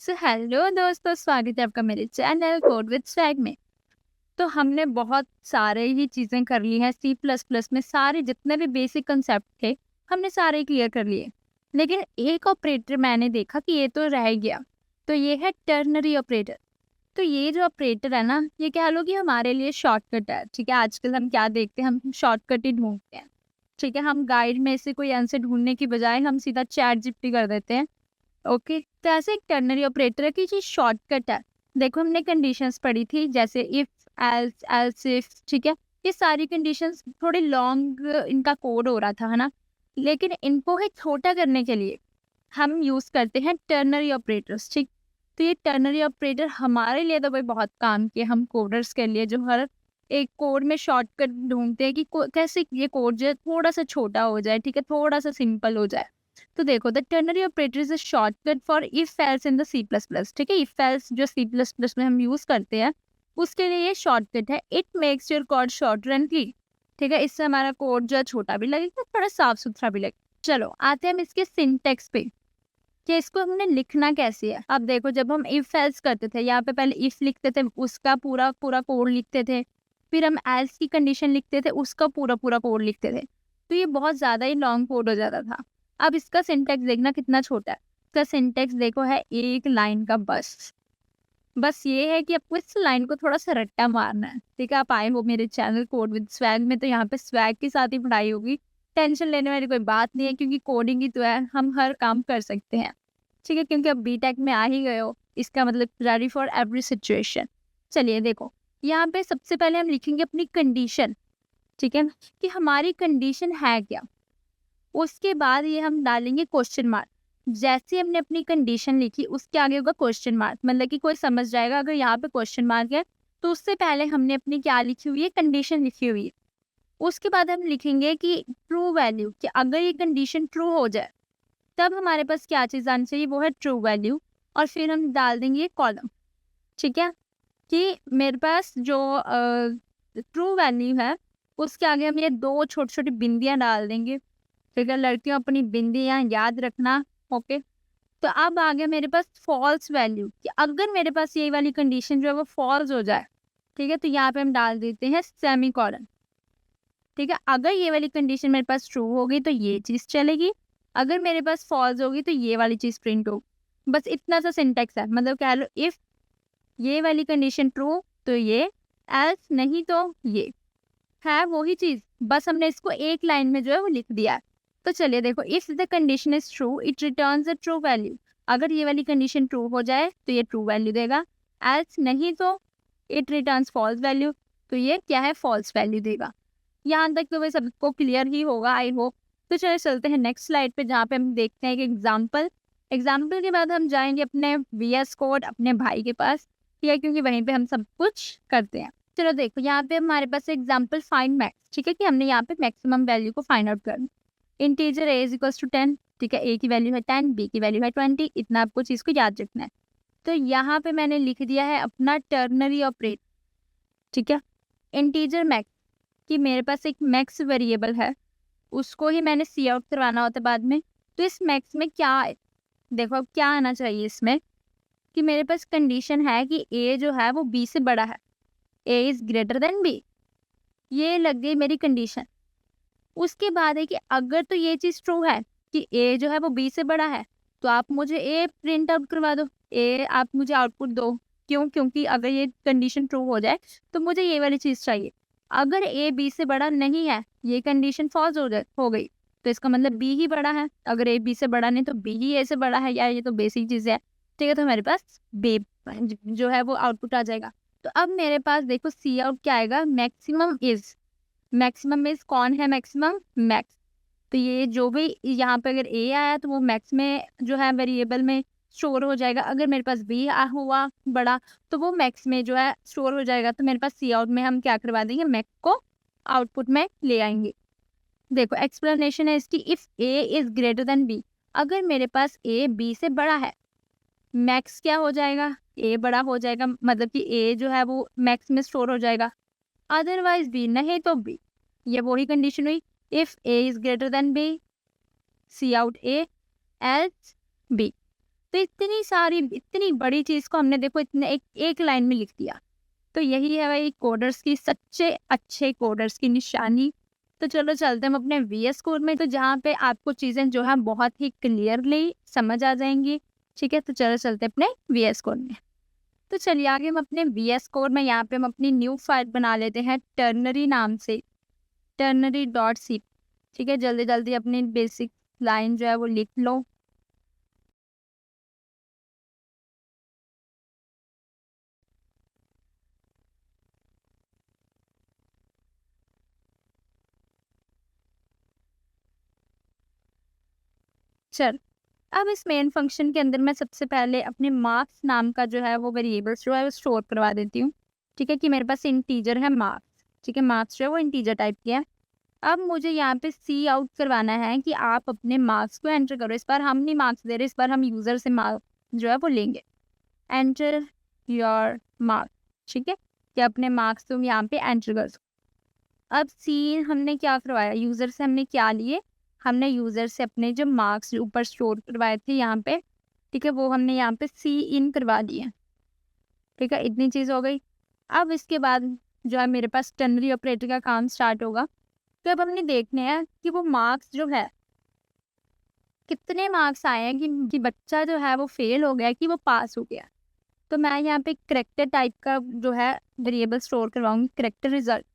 So hello दोस्तों, स्वागत है आपका मेरे चैनल कोड विद स्वैग में। तो हमने बहुत सारे ही चीज़ें कर ली हैं सी प्लस प्लस में। सारे जितने भी बेसिक कंसेप्ट थे हमने सारे क्लियर कर लिए। लेकिन एक ऑपरेटर मैंने देखा कि ये तो रह गया। तो ये है टर्नरी ऑपरेटर। तो ये जो ऑपरेटर है ना, ये कह लो कि हमारे लिए शॉर्टकट है। ठीक है, आजकल हम क्या देखते हैं, हम शॉर्टकट ही ढूंढते हैं। ठीक है, हम गाइड में से कोई आंसर ढूंढने की बजाय हम सीधा चैट जीपीटी कर देते हैं। ओके, तो ऐसे एक टर्नरी ऑपरेटर है कि जी शॉर्टकट है। देखो, हमने कंडीशंस पढ़ी थी जैसे इफ, एल्स, एल्स इफ। ठीक है, ये सारी कंडीशंस थोड़ी लॉन्ग इनका कोड हो रहा था, है ना। लेकिन इनको ही छोटा करने के लिए हम यूज करते हैं टर्नरी ऑपरेटर्स। ठीक, तो ये टर्नरी ऑपरेटर हमारे लिए तो भाई बहुत काम किए, हम कोडर्स के लिए, जो हर एक कोड में शॉर्टकट ढूंढते हैं कि कैसे ये कोड जो है थोड़ा सा छोटा हो जाए। ठीक है, थोड़ा सा सिंपल हो जाए। तो देखो, the ternary operator is a shortcut for if else in the C plus plus. ठीक है, इफ एल्स जो सी प्लस प्लस में हम यूज करते हैं उसके लिए ये शॉर्टकट है। It makes your code shorter and clean. ठीक है, इससे हमारा कोड जो है छोटा भी लगेगा, थोड़ा साफ सुथरा भी लगेगा। चलो आते हैं हम इसके सिंटेक्स पे कि इसको हमने लिखना कैसे है। अब देखो, जब हम इफ एल्स करते थे, यहाँ पे पहले इफ लिखते थे, उसका पूरा पूरा कोड लिखते थे। फिर हम एल्स की कंडीशन लिखते थे, उसका पूरा पूरा कोड लिखते थे। तो ये बहुत ज्यादा ही लॉन्ग कोड हो जाता था। अब इसका सिंटेक्स देखना कितना छोटा है। इसका सिंटेक्स देखो है एक लाइन का बस। बस ये है कि आपको इस लाइन को थोड़ा सा रट्टा मारना है। ठीक है, आप आए हो मेरे चैनल कोड विद स्वैग में, तो यहाँ पे स्वैग के साथ ही पढ़ाई होगी। टेंशन लेने वाली कोई बात नहीं है, क्योंकि कोडिंग ही तो है, हम हर काम कर सकते हैं। ठीक है, क्योंकि अब बीटेक में आ ही गए हो, इसका मतलब रेडी फॉर एवरी सिचुएशन। चलिए देखो, यहाँ पे सबसे पहले हम लिखेंगे अपनी कंडीशन। ठीक है, कि हमारी कंडीशन है क्या। उसके बाद ये हम डालेंगे क्वेश्चन मार्क। जैसे हमने अपनी कंडीशन लिखी, उसके आगे होगा क्वेश्चन मार्क, मतलब कि कोई समझ जाएगा अगर यहाँ पे क्वेश्चन मार्क है तो उससे पहले हमने अपनी क्या लिखी हुई है, कंडीशन लिखी हुई है। उसके बाद हम लिखेंगे कि ट्रू वैल्यू, कि अगर ये कंडीशन ट्रू हो जाए तब हमारे पास क्या चीज़ आनी चाहिए, वो है ट्रू वैल्यू। और फिर हम डाल देंगे कॉलम। ठीक है, कि मेरे पास जो ट्रू वैल्यू है उसके आगे हम ये दो छोटी छोटी बिंदियां डाल देंगे। ठीक है, लड़कियों अपनी बिंदियां याद रखना। ओके, तो अब आ गया मेरे पास फॉल्स वैल्यू, कि अगर मेरे पास ये वाली कंडीशन जो है वो फॉल्स हो जाए, ठीक है, तो यहाँ पे हम डाल देते हैं सेमी कॉलन। ठीक है, अगर ये वाली कंडीशन मेरे पास ट्रू होगी तो ये चीज़ चलेगी, अगर मेरे पास फॉल्स होगी तो ये वाली चीज़ प्रिंट होगी। बस इतना सा सिंटेक्स है, मतलब कह लो इफ ये वाली कंडीशन ट्रू तो ये, एल्स नहीं तो ये, है वही चीज़। बस हमने इसको एक लाइन में जो है वो लिख दिया है। तो चलिए देखो, if the condition is true it returns a true value. अगर ये वाली कंडीशन ट्रू हो जाए तो ये ट्रू वैल्यू देगा, एल्स नहीं तो इट रिटर्न्स फॉल्स वैल्यू। तो ये क्या है, फॉल्स वैल्यू देगा। यहाँ तक तो वही सबको क्लियर ही होगा, आई होप। तो चलिए चलते हैं नेक्स्ट स्लाइड पे, जहाँ पे हम देखते हैं एक एग्जाम्पल। एग्जाम्पल के बाद हम जाएंगे अपने वीएस कोड, अपने भाई के पास। ठीक है, क्योंकि वहीं पे हम सब कुछ करते हैं। चलो देखो, यहाँ पे हमारे पास एग्जाम्पल फाइंड मैक्स। ठीक है, कि हमने यहाँ पे मैक्सिमम वैल्यू को फाइंड आउट करना। Integer a is equals to 10। ठीक है, ए की वैल्यू है 10, बी की वैल्यू है 20। इतना आपको चीज़ को याद रखना है। तो यहाँ पे मैंने लिख दिया है अपना टर्नरी ऑपरेटर। ठीक है, इंटीजर मैक्स, कि मेरे पास एक मैक्स वेरिएबल है, उसको ही मैंने सी आउट करवाना होता है बाद में। तो इस मैक्स में क्या है, देखो अब क्या आना चाहिए इसमें, कि मेरे पास कंडीशन है कि ए जो है वो बी से बड़ा है, ए इज ग्रेटर देन बी। ये लग गई मेरी कंडीशन। उसके बाद है कि अगर तो ये चीज़ ट्रू है कि ए जो है वो बी से बड़ा है, तो आप मुझे ए प्रिंट आउट करवा दो, ए आप मुझे आउटपुट दो। क्यों, क्योंकि अगर ये कंडीशन ट्रू हो जाए तो मुझे ये वाली चीज़ चाहिए। अगर ए बी से बड़ा नहीं है, ये कंडीशन फॉल्स हो गई, तो इसका मतलब बी ही बड़ा है। अगर ए बी से बड़ा नहीं तो बी ही ए से बड़ा है, यार ये तो बेसिक चीज़ है। ठीक है, तो हमारे पास बी जो है वो आउटपुट आ जाएगा। तो अब मेरे पास देखो सी आउट क्या आएगा, मैक्सिमम इज। मैक्सिमम में कौन है, मैक्सिमम मैक्स। तो ये जो भी यहाँ पे अगर ए आया तो वो मैक्स में जो है वेरिएबल में स्टोर हो जाएगा। अगर मेरे पास बी हुआ बड़ा तो वो मैक्स में जो है स्टोर हो जाएगा। तो मेरे पास सी आउट में हम क्या करवा देंगे, मैक्स को आउटपुट में ले आएंगे। देखो एक्सप्लेनेशन है इसकी, if a is greater than b. अगर मेरे पास ए बी से बड़ा है, मैक्स क्या हो जाएगा, ए बड़ा हो जाएगा, मतलब कि ए जो है वो मैक्स में स्टोर हो जाएगा। अदरवाइज बी, नहीं तो बी। ये वही कंडीशन हुई, if a is greater than b, cout a, else b. तो इतनी बड़ी चीज़ को हमने देखो इतने एक लाइन में लिख दिया। तो यही है भाई कोडर्स की, सच्चे अच्छे कोडर्स की निशानी। तो चलो चलते हैं हम अपने वीएस कोड में, तो जहाँ पे आपको चीज़ें जो है बहुत ही क्लियरली समझ आ जाएंगी। ठीक है, तो चलो चलते हैं अपने वीएस कोड में। तो चलिए आगे हम अपने वीएस कोड में यहाँ पे हम अपनी न्यू फाइल बना लेते हैं टर्नरी नाम से, ternary.c। ठीक है, जल्दी जल्दी अपनी बेसिक लाइन जो है वो लिख लो। चल, अब इस मेन फंक्शन के अंदर मैं सबसे पहले अपने मार्क्स नाम का जो है वो वेरिएबल्स जो है वो स्टोर करवा देती हूँ। ठीक है, कि मेरे पास इंटीजर है मार्क्स। ठीक है, मार्क्स जो है वो इंटीजर टाइप की है। अब मुझे यहाँ पे सी आउट करवाना है कि आप अपने मार्क्स को एंटर करो। इस बार हम नहीं मार्क्स दे रहे, इस बार हम यूज़र से मार्क्स जो है वो लेंगे। Enter your marks. ठीक है, कि अपने मार्क्स तुम यहाँ पे एंटर कर दो। अब सी हमने क्या करवाया, यूज़र से हमने क्या लिए, हमने यूज़र से अपने जो मार्क्स ऊपर स्टोर करवाए थे यहाँ पे, ठीक है, वो हमने यहाँ पे सी इन करवा दिए। ठीक है, इतनी चीज़ हो गई। अब इसके बाद जो है मेरे पास टर्नरी ऑपरेटर का काम स्टार्ट होगा। तो अब हमने देखने हैं कि वो मार्क्स जो है कितने मार्क्स आए हैं, कि बच्चा जो है वो फेल हो गया कि वो पास हो गया। तो मैं यहाँ पे करेक्टर टाइप का जो है वेरिएबल स्टोर करवाऊंगी, करेक्टर रिजल्ट।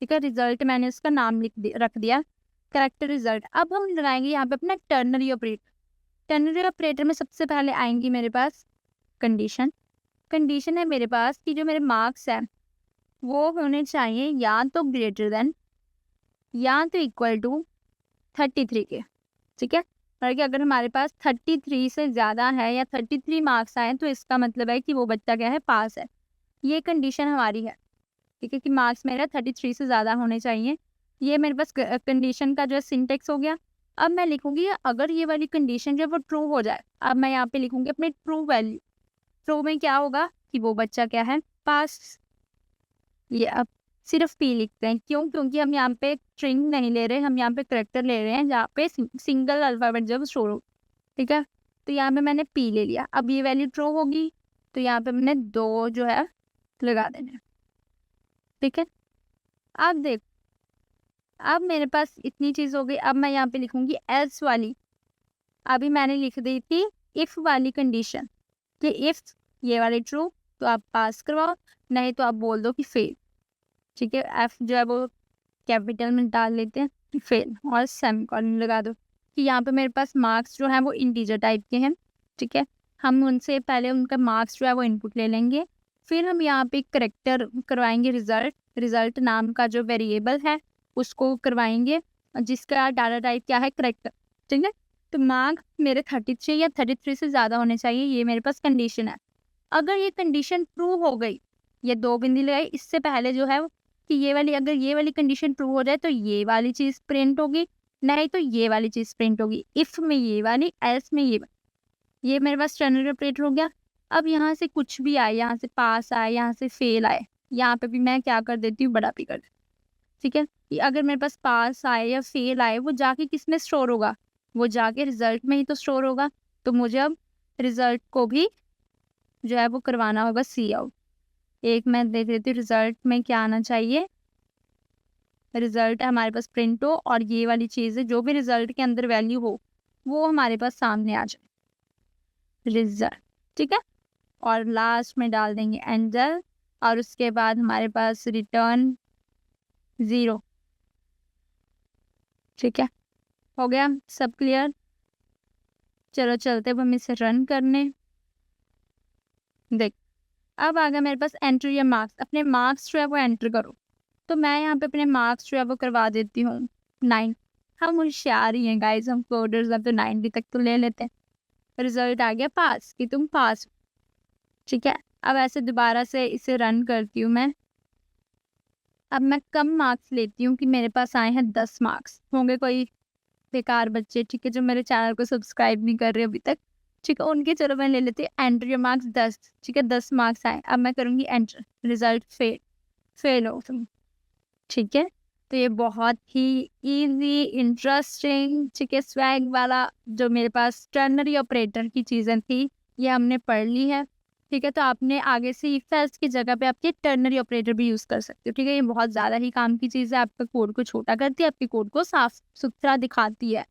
ठीक है, रिजल्ट मैंने उसका नाम रख दिया करेक्टर रिजल्ट। अब हम लगाएंगे यहाँ पे अपना टर्नरी ऑपरेटर। टर्नरी ऑपरेटर में सबसे पहले आएंगी मेरे पास कंडीशन। कंडीशन है मेरे पास कि जो मेरे मार्क्स हैं वो होने चाहिए या तो ग्रेटर देन या तो इक्वल टू 33 के। ठीक है, और कि अगर हमारे पास 33 से ज़्यादा है या 33 मार्क्स आए तो इसका मतलब है कि वो बच्चा क्या है, पास है। ये कंडीशन हमारी है। ठीक है, कि मार्क्स मेरा 33 से ज़्यादा होने चाहिए। ये मेरे पास कंडीशन का जो है सिंटेक्स हो गया। अब मैं लिखूंगी अगर ये वाली कंडीशन जो है वो ट्रू हो जाए, अब मैं यहाँ पे लिखूंगी अपनी ट्रू वैल्यू। ट्रू में क्या होगा कि वो बच्चा क्या है, पास। ये अब सिर्फ पी लिखते हैं, क्यों, क्योंकि हम यहाँ पे स्ट्रिंग नहीं ले रहे, हम यहाँ पे करेक्टर ले रहे हैं जहाँ पे सिंगल अल्फाबेट जब स्टोर हो। ठीक है, तो यहाँ पे मैंने पी ले लिया। अब ये वैल्यू ट्रू होगी तो यहाँ पे मैंने 2 जो है लगा देने। ठीक है, अब देख, अब मेरे पास इतनी चीज़ हो गई। अब मैं यहाँ पे लिखूंगी एल्स वाली। अभी मैंने लिख दी थी इफ़ वाली कंडीशन कि इफ़ ये वाली ट्रू तो आप पास करवाओ, नहीं तो आप बोल दो कि फेल। ठीक है, एफ जो है वो कैपिटल में डाल लेते हैं कि फेल, और सेमीकोलन लगा दो कि यहाँ पे मेरे पास मार्क्स जो हैं वो इंटीजर टाइप के हैं। ठीक है, हम उनसे पहले उनका मार्क्स जो है वो इनपुट ले लेंगे। फिर हम यहाँ पे करेक्टर करवाएंगे रिजल्ट। रिजल्ट नाम का जो वेरिएबल है उसको करवाएंगे जिसका डाटा टाइप क्या है, करेक्टर। ठीक है, तो मार्क्स मेरे 33 या 33 से ज़्यादा होने चाहिए, ये मेरे पास कंडीशन है। अगर ये कंडीशन ट्रू हो गई, ये 2 बिंदी लगाई, इससे पहले जो है कि ये वाली, अगर ये वाली कंडीशन ट्रू हो जाए तो ये वाली चीज़ प्रिंट होगी, नहीं तो ये वाली चीज़ प्रिंट होगी। इफ़ में ये वाली, एल्स में ये मेरे पास टर्नरी ऑपरेटर हो गया। अब यहाँ से कुछ भी आए, यहाँ से पास आए, यहाँ से फेल आए, यहाँ पे भी मैं क्या कर देती हूँ, बड़ा पी कर देती हूँ। ठीक है, कि अगर मेरे पास पास आए या फेल आए वो जाके किस में स्टोर होगा, वो जाके रिजल्ट में ही तो स्टोर होगा। तो मुझे अब रिजल्ट को भी जो है वो करवाना होगा सी आउट। एक मैं देख लेती हूँ रिजल्ट में क्या आना चाहिए। रिजल्ट हमारे पास प्रिंट हो और ये वाली चीज़ है जो भी रिजल्ट के अंदर वैल्यू हो वो हमारे पास सामने आ जाए, रिजल्ट। ठीक है, और लास्ट में डाल देंगे एंजल, और उसके बाद हमारे पास रिटर्न 0। ठीक है, हो गया सब क्लियर। चलो चलते अब हम इसे रन करने। देख, अब आ गया मेरे पास एंटर या मार्क्स। अपने मार्क्स जो है वो एंटर करो। तो मैं यहाँ पे अपने मार्क्स जो है वो करवा देती हूँ 9। हम होशियार ही हैं गाइस, हम कोडर्स, अब तो 90 तक तो ले लेते हैं। रिजल्ट आ गया पास, कि तुम पास हो। ठीक है, अब ऐसे दोबारा से इसे रन करती हूँ मैं। अब मैं कम मार्क्स लेती हूँ कि मेरे पास आए हैं 10 मार्क्स। होंगे कोई बेकार बच्चे, ठीक है, जो मेरे चैनल को सब्सक्राइब नहीं कर रहे अभी तक, ठीक है, उनके चलो मैं ले लेती हूँ एंटर योर मार्क्स 10। ठीक है, 10 मार्क्स आए। अब मैं करूँगी एंटर, रिजल्ट फेल, फेल हो तुम। ठीक है, तो ये बहुत ही ईज़ी, इंटरेस्टिंग ठीक है स्वैग वाला जो मेरे पास टर्नरी ऑपरेटर की चीज़ें थी, ये हमने पढ़ ली है। ठीक है, तो आपने आगे से इफ एल्स की जगह पे आपके टर्नरी ऑपरेटर भी यूज़ कर सकते हो। ठीक है, ये बहुत ज़्यादा ही काम की चीज़ है, आपके कोड को छोटा करती है, आपके कोड को साफ-सुथरा दिखाती है,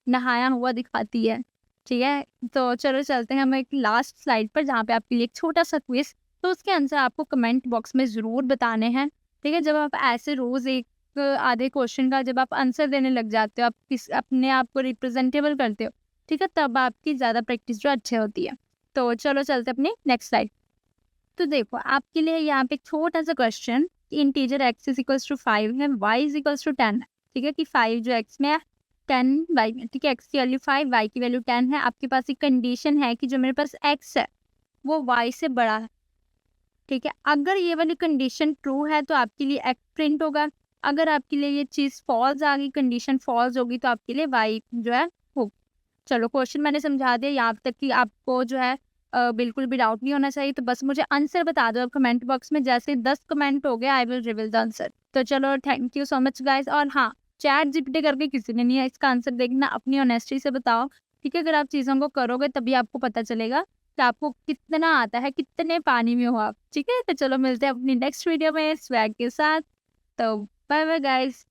नहाया हुआ दिखाती है। ठीक है, तो चलो चलते हैं हम एक लास्ट स्लाइड पर जहाँ पे आपके लिए एक छोटा-सा क्विज़, तो उसके आंसर आपको कमेंट बॉक्स में ज़रूर बताने हैं। ठीक है, जब आप ऐसे रोज़ एक आधे क्वेश्चन का जब आप आंसर देने लग जाते हो, आप अपने आप को रिप्रेजेंटेबल करते हो, ठीक है, तब आपकी ज़्यादा प्रैक्टिस जो अच्छी होती है। तो चलो चलते हैं अपनी नेक्स्ट स्लाइड। तो देखो आपके लिए यहाँ पे एक छोटा-सा question integer x is equals to 5 है, y इज़ इक्वल्स टू 10 है। ठीक है, कि 5 जो x में है, 10 y में। ठीक है, x की वैल्यू 5, y की वैल्यू 10 है। आपके पास एक कंडीशन है कि जो मेरे पास x है, वो y से बड़ा है। ठीक है, अगर ये वाली कंडीशन ट्रू है तो आपके लिए एक्स प्रिंट होगा। अगर आपके लिए ये चीज़ फॉल्स आ गई, कंडीशन फॉल्स होगी, तो आपके लिए वाई जो है होगी। चलो क्वेश्चन मैंने समझा दिया यहाँ तक कि आपको जो है बिल्कुल भी डाउट नहीं होना चाहिए। तो बस मुझे आंसर बता दो आप कमेंट बॉक्स में। जैसे 10 कमेंट हो गए I will reveal the answer. तो चलो thank you so much guys. और हाँ, चैट जीपीटी करके किसी ने नहीं है इसका आंसर देखना, अपनी ऑनेस्टी से बताओ। ठीक है, अगर आप चीज़ों को करोगे तभी आपको पता चलेगा कि आपको कितना आता है, कितने पानी में हो आप। ठीक है, तो चलो मिलते हैं अपनी नेक्स्ट वीडियो में स्वैग के साथ। तो बाय बाय गाइस।